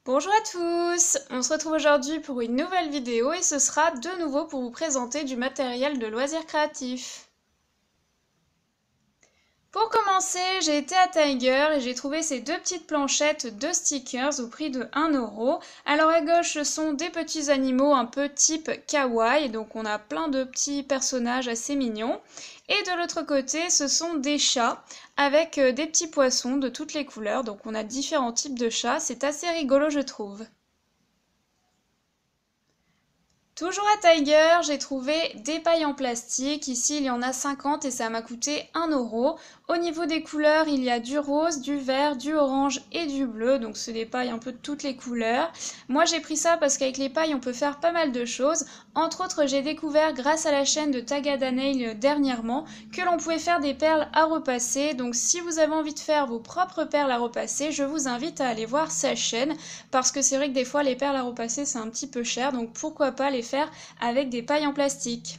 Bonjour à tous! On se retrouve aujourd'hui pour une nouvelle vidéo et ce sera de nouveau pour vous présenter du matériel de loisirs créatifs. Pour commencer, j'ai été à Tiger et j'ai trouvé ces deux petites planchettes de stickers au prix de 1 €. Alors à gauche, ce sont des petits animaux un peu type kawaii, donc on a plein de petits personnages assez mignons. Et de l'autre côté, ce sont des chats avec des petits poissons de toutes les couleurs, donc on a différents types de chats, c'est assez rigolo je trouve. Toujours à Tiger, j'ai trouvé des pailles en plastique. Ici, il y en a 50 et ça m'a coûté 1 €. Au niveau des couleurs, il y a du rose, du vert, du orange et du bleu. Donc, c'est des pailles un peu de toutes les couleurs. Moi, j'ai pris ça parce qu'avec les pailles, on peut faire pas mal de choses. Entre autres, j'ai découvert grâce à la chaîne de Tagada Nail dernièrement que l'on pouvait faire des perles à repasser. Donc, si vous avez envie de faire vos propres perles à repasser, je vous invite à aller voir sa chaîne parce que c'est vrai que des fois, les perles à repasser, c'est un petit peu cher. Donc, pourquoi pas les faire avec des pailles en plastique.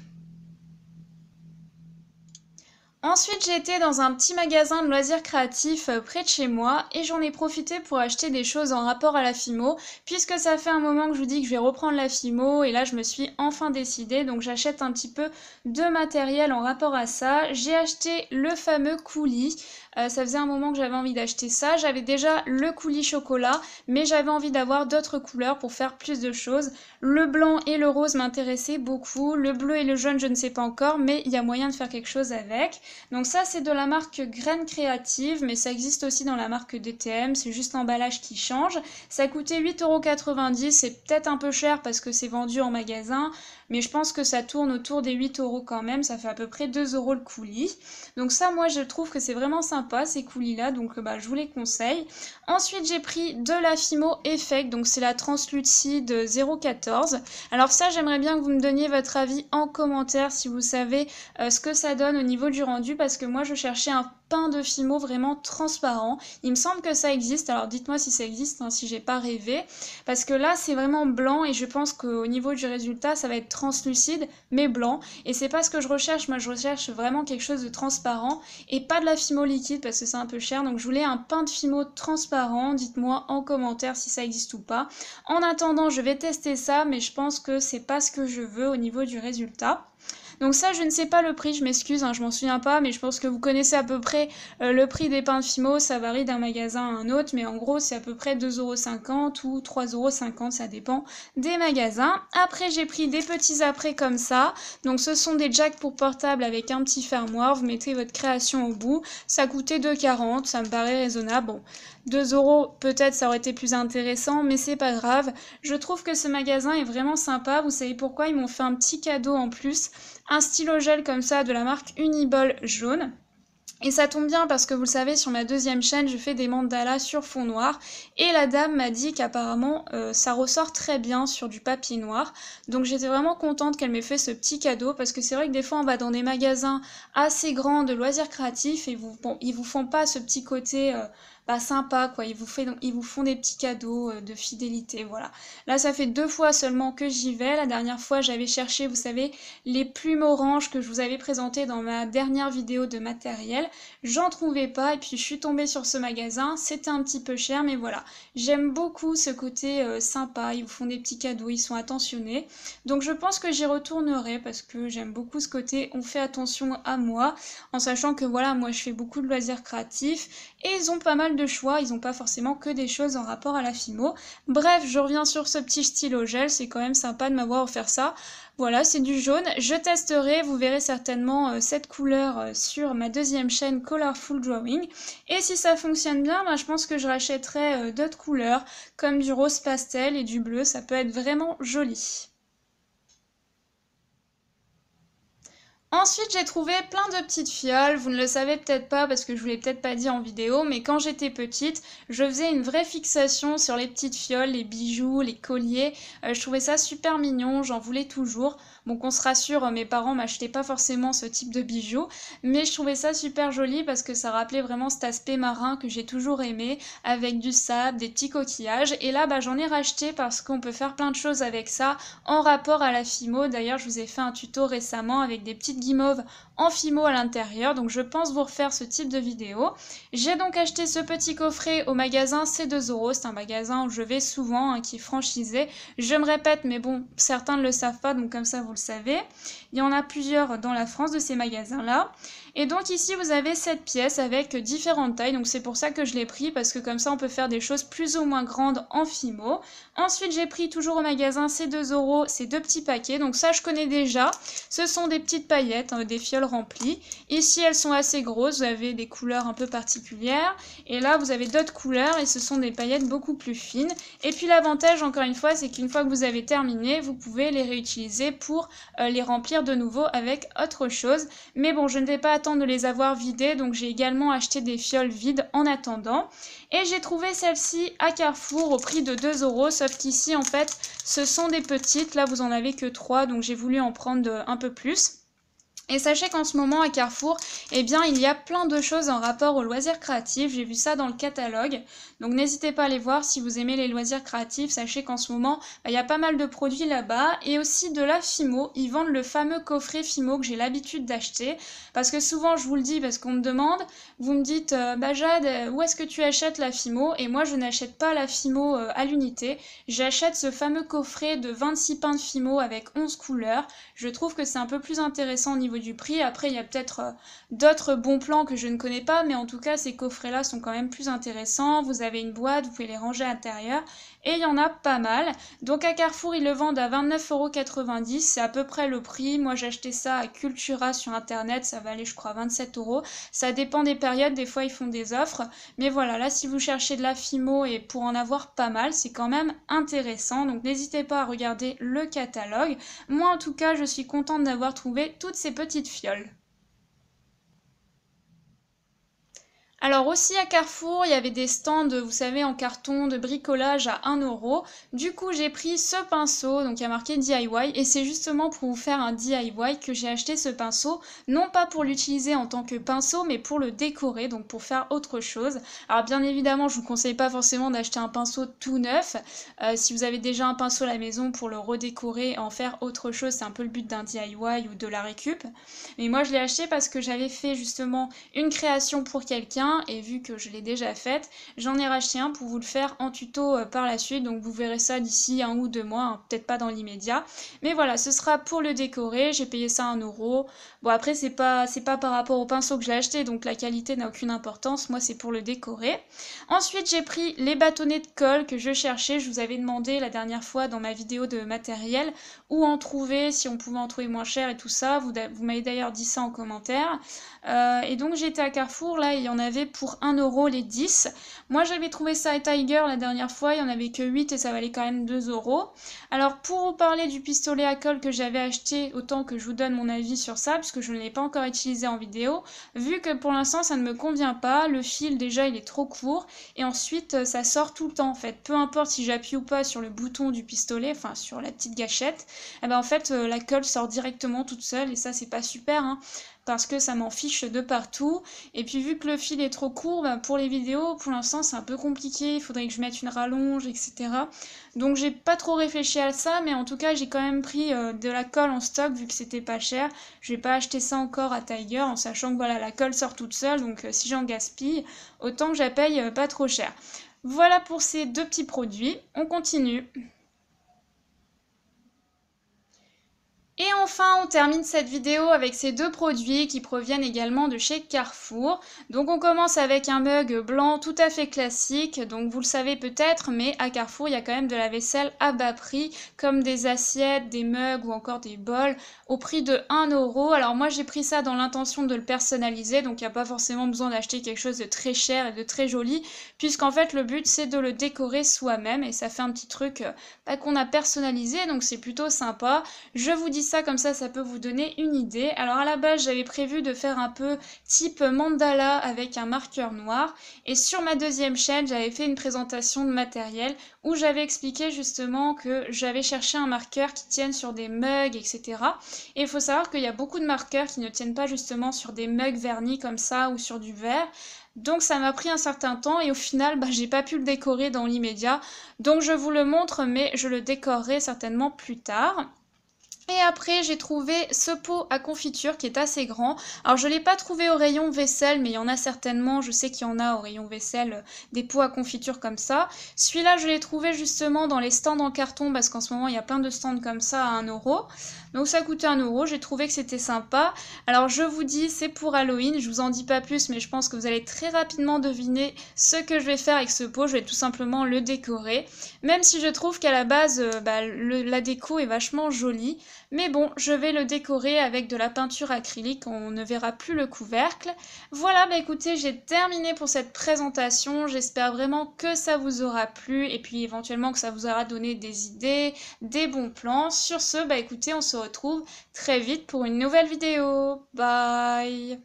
Ensuite, j'ai été dans un petit magasin de loisirs créatifs près de chez moi et j'en ai profité pour acheter des choses en rapport à la Fimo puisque ça fait un moment que je vous dis que je vais reprendre la Fimo et là je me suis enfin décidée donc j'achète un petit peu de matériel en rapport à ça. J'ai acheté le fameux coulis. Ça faisait un moment que j'avais envie d'acheter ça. J'avais déjà le coulis chocolat, mais j'avais envie d'avoir d'autres couleurs pour faire plus de choses. Le blanc et le rose m'intéressaient beaucoup. Le bleu et le jaune, je ne sais pas encore, mais il y a moyen de faire quelque chose avec. Donc ça, c'est de la marque Graines Créatives, mais ça existe aussi dans la marque DTM. C'est juste l'emballage qui change. Ça coûtait 8,90 €. C'est peut-être un peu cher parce que c'est vendu en magasin, mais je pense que ça tourne autour des 8 € quand même. Ça fait à peu près 2 € le coulis. Donc ça, moi, je trouve que c'est vraiment sympa ces coulis là, donc je vous les conseille. Ensuite j'ai pris de la Fimo Effect, donc c'est la translucide 014. Alors ça j'aimerais bien que vous me donniez votre avis en commentaire si vous savez ce que ça donne au niveau du rendu, parce que moi je cherchais un pain de Fimo vraiment transparent. Il me semble que ça existe, alors dites-moi si ça existe, hein, si j'ai pas rêvé, parce que là c'est vraiment blanc et je pense qu'au niveau du résultat ça va être translucide mais blanc, et c'est pas ce que je recherche. Moi je recherche vraiment quelque chose de transparent et pas de la Fimo liquide parce que c'est un peu cher, donc je voulais un pain de Fimo transparent. Dites-moi en commentaire si ça existe ou pas. En attendant, je vais tester ça, mais je pense que c'est pas ce que je veux au niveau du résultat. Donc ça, je ne sais pas le prix, je m'excuse, hein, je m'en souviens pas, mais je pense que vous connaissez à peu près le prix des pains de Fimo. Ça varie d'un magasin à un autre, mais en gros, c'est à peu près 2,50 € ou 3,50 €, ça dépend des magasins. Après, j'ai pris des petits apprêts comme ça. Donc ce sont des jacks pour portable avec un petit fermoir. Vous mettez votre création au bout. Ça coûtait 2,40 €, ça me paraît raisonnable. Bon, 2 € peut-être ça aurait été plus intéressant, mais c'est pas grave. Je trouve que ce magasin est vraiment sympa. Vous savez pourquoi? Ils m'ont fait un petit cadeau en plus. Un stylo gel comme ça de la marque Uniball jaune. Et ça tombe bien parce que vous le savez, sur ma deuxième chaîne, je fais des mandalas sur fond noir. Et la dame m'a dit qu'apparemment, ça ressort très bien sur du papier noir. Donc j'étais vraiment contente qu'elle m'ait fait ce petit cadeau, parce que c'est vrai que des fois, on va dans des magasins assez grands de loisirs créatifs et ils vous font pas ce petit côté sympa, quoi. Ils vous font des petits cadeaux de fidélité, voilà. Là, ça fait 2 fois seulement que j'y vais. La dernière fois, j'avais cherché, vous savez, les plumes oranges que je vous avais présentées dans ma dernière vidéo de matériel. J'en trouvais pas et puis je suis tombée sur ce magasin. C'était un petit peu cher, mais voilà. J'aime beaucoup ce côté sympa. Ils vous font des petits cadeaux, ils sont attentionnés. Donc je pense que j'y retournerai parce que j'aime beaucoup ce côté on fait attention à moi, en sachant que voilà, moi je fais beaucoup de loisirs créatifs et ils ont pas mal de choix. Ils n'ont pas forcément que des choses en rapport à la Fimo. Bref, je reviens sur ce petit stylo gel. C'est quand même sympa de m'avoir offert ça. Voilà, c'est du jaune. Je testerai, vous verrez certainement cette couleur sur ma deuxième chaîne Colorful Drawing. Et si ça fonctionne bien, je pense que je rachèterai d'autres couleurs, comme du rose pastel et du bleu. Ça peut être vraiment joli. Ensuite, j'ai trouvé plein de petites fioles. Vous ne le savez peut-être pas parce que je vous l'ai peut-être pas dit en vidéo, mais quand j'étais petite, je faisais une vraie fixation sur les petites fioles, les bijoux, les colliers. Je trouvais ça super mignon, j'en voulais toujours. Bon, qu'on se rassure, mes parents m'achetaient pas forcément ce type de bijoux, mais je trouvais ça super joli parce que ça rappelait vraiment cet aspect marin que j'ai toujours aimé, avec du sable, des petits coquillages. Et là, bah, j'en ai racheté parce qu'on peut faire plein de choses avec ça en rapport à la Fimo. D'ailleurs, je vous ai fait un tuto récemment avec des petites guimauves en Fimo à l'intérieur, donc je pense vous refaire ce type de vidéo. J'ai donc acheté ce petit coffret au magasin C2 €, c'est un magasin où je vais souvent, hein, qui est franchisé. Je me répète, mais bon, certains ne le savent pas, donc comme ça vous le savez. Il y en a plusieurs dans la France de ces magasins-là. Et donc ici vous avez cette pièce avec différentes tailles, donc c'est pour ça que je l'ai pris, parce que comme ça on peut faire des choses plus ou moins grandes en Fimo. Ensuite j'ai pris toujours au magasin C2 € ces deux petits paquets, donc ça je connais déjà. Ce sont des petites paillettes, hein, des fioles remplies. Ici elles sont assez grosses, vous avez des couleurs un peu particulières. Et là vous avez d'autres couleurs et ce sont des paillettes beaucoup plus fines. Et puis l'avantage encore une fois, c'est qu'une fois que vous avez terminé, vous pouvez les réutiliser pour les remplir de nouveau avec autre chose. Mais bon, je ne vais pas attendre de les avoir vidées, donc j'ai également acheté des fioles vides en attendant. Et j'ai trouvé celle-ci à Carrefour au prix de 2 €, sauf qu'ici en fait ce sont des petites, là vous en avez que 3, donc j'ai voulu en prendre un peu plus. Et sachez qu'en ce moment à Carrefour, eh bien il y a plein de choses en rapport aux loisirs créatifs, j'ai vu ça dans le catalogue, donc n'hésitez pas à aller voir si vous aimez les loisirs créatifs. Sachez qu'en ce moment, il y a pas mal de produits là-bas, et aussi de la Fimo. Ils vendent le fameux coffret Fimo que j'ai l'habitude d'acheter, parce que souvent je vous le dis, parce qu'on me demande, vous me dites bah Jade, où est-ce que tu achètes la Fimo? Et moi je n'achète pas la Fimo à l'unité, j'achète ce fameux coffret de 26 pains de Fimo avec 11 couleurs. Je trouve que c'est un peu plus intéressant au niveau du prix. Après il y a peut-être d'autres bons plans que je ne connais pas, mais en tout cas ces coffrets là sont quand même plus intéressants. Vous avez une boîte, vous pouvez les ranger à l'intérieur, et il y en a pas mal. Donc à Carrefour ils le vendent à 29,90 €, c'est à peu près le prix. Moi j'ai acheté ça à Cultura sur internet, ça valait je crois 27 €. Ça dépend des périodes, des fois ils font des offres, mais voilà, là si vous cherchez de la Fimo et pour en avoir pas mal, c'est quand même intéressant, donc n'hésitez pas à regarder le catalogue. Moi en tout cas je suis contente d'avoir trouvé toutes ces petites fioles. Alors aussi à Carrefour, il y avait des stands, vous savez, en carton de bricolage à 1 €. Du coup, j'ai pris ce pinceau, donc il y a marqué DIY, et c'est justement pour vous faire un DIY que j'ai acheté ce pinceau, non pas pour l'utiliser en tant que pinceau, mais pour le décorer, donc pour faire autre chose. Alors bien évidemment, je vous conseille pas forcément d'acheter un pinceau tout neuf. Si vous avez déjà un pinceau à la maison, pour le redécorer et en faire autre chose, c'est un peu le but d'un DIY ou de la récup. Mais moi, je l'ai acheté parce que j'avais fait justement une création pour quelqu'un, et vu que je l'ai déjà faite, j'en ai racheté un pour vous le faire en tuto par la suite, donc vous verrez ça d'ici 1 ou 2 mois, hein, peut-être pas dans l'immédiat, mais voilà, ce sera pour le décorer. J'ai payé ça 1 €. Bon après c'est pas par rapport au pinceau que je l'ai acheté, donc la qualité n'a aucune importance, moi c'est pour le décorer. Ensuite j'ai pris les bâtonnets de colle que je cherchais. Je vous avais demandé la dernière fois dans ma vidéo de matériel où en trouver, si on pouvait en trouver moins cher et tout ça, vous m'avez d'ailleurs dit ça en commentaire. Et donc j'étais à Carrefour, là il y en avait pour 1 € les 10. Moi j'avais trouvé ça à Tiger la dernière fois, il n'y en avait que 8 et ça valait quand même 2 €. Alors pour vous parler du pistolet à colle que j'avais acheté, autant que je vous donne mon avis sur ça, puisque je ne l'ai pas encore utilisé en vidéo, vu que pour l'instant ça ne me convient pas, le fil déjà il est trop court, et ensuite ça sort tout le temps en fait, peu importe si j'appuie ou pas sur le bouton du pistolet, enfin sur la petite gâchette, et ben en fait la colle sort directement toute seule, et ça c'est pas super, hein, parce que ça m'en fiche de partout. Et puis vu que le fil est trop court, bah, pour les vidéos, pour l'instant c'est un peu compliqué, il faudrait que je mette une rallonge, etc. Donc j'ai pas trop réfléchi à ça, mais en tout cas j'ai quand même pris de la colle en stock vu que c'était pas cher. Je vais pas acheter ça encore à Tiger en sachant que voilà, la colle sort toute seule, donc si j'en gaspille, autant que je la paye pas trop cher. Voilà pour ces deux petits produits, on continue. Et enfin, on termine cette vidéo avec ces deux produits qui proviennent également de chez Carrefour. Donc on commence avec un mug blanc tout à fait classique, donc vous le savez peut-être, mais à Carrefour il y a quand même de la vaisselle à bas prix, comme des assiettes, des mugs ou encore des bols, au prix de 1 €. Alors moi j'ai pris ça dans l'intention de le personnaliser, donc il n'y a pas forcément besoin d'acheter quelque chose de très cher et de très joli, puisqu'en fait le but c'est de le décorer soi-même, et ça fait un petit truc qu'on a personnalisé, donc c'est plutôt sympa. Je vous dis ça comme ça peut vous donner une idée. Alors à la base, j'avais prévu de faire un peu type mandala avec un marqueur noir. Et sur ma deuxième chaîne, j'avais fait une présentation de matériel où j'avais expliqué justement que j'avais cherché un marqueur qui tienne sur des mugs, etc. Et il faut savoir qu'il y a beaucoup de marqueurs qui ne tiennent pas justement sur des mugs vernis comme ça ou sur du verre. Donc ça m'a pris un certain temps et au final, j'ai pas pu le décorer dans l'immédiat. Donc je vous le montre, mais je le décorerai certainement plus tard. Et après, j'ai trouvé ce pot à confiture qui est assez grand. Alors, je ne l'ai pas trouvé au rayon vaisselle, mais il y en a certainement, je sais qu'il y en a au rayon vaisselle, des pots à confiture comme ça. Celui-là, je l'ai trouvé justement dans les stands en carton, parce qu'en ce moment, il y a plein de stands comme ça à 1 €. Donc, ça coûtait 1 €, j'ai trouvé que c'était sympa. Alors, je vous dis, c'est pour Halloween, je vous en dis pas plus, mais je pense que vous allez très rapidement deviner ce que je vais faire avec ce pot. Je vais tout simplement le décorer. Même si je trouve qu'à la base, la déco est vachement jolie. Mais bon, je vais le décorer avec de la peinture acrylique, on ne verra plus le couvercle. Voilà, écoutez, j'ai terminé pour cette présentation. J'espère vraiment que ça vous aura plu et puis éventuellement que ça vous aura donné des idées, des bons plans. Sur ce, écoutez, on se retrouve très vite pour une nouvelle vidéo. Bye!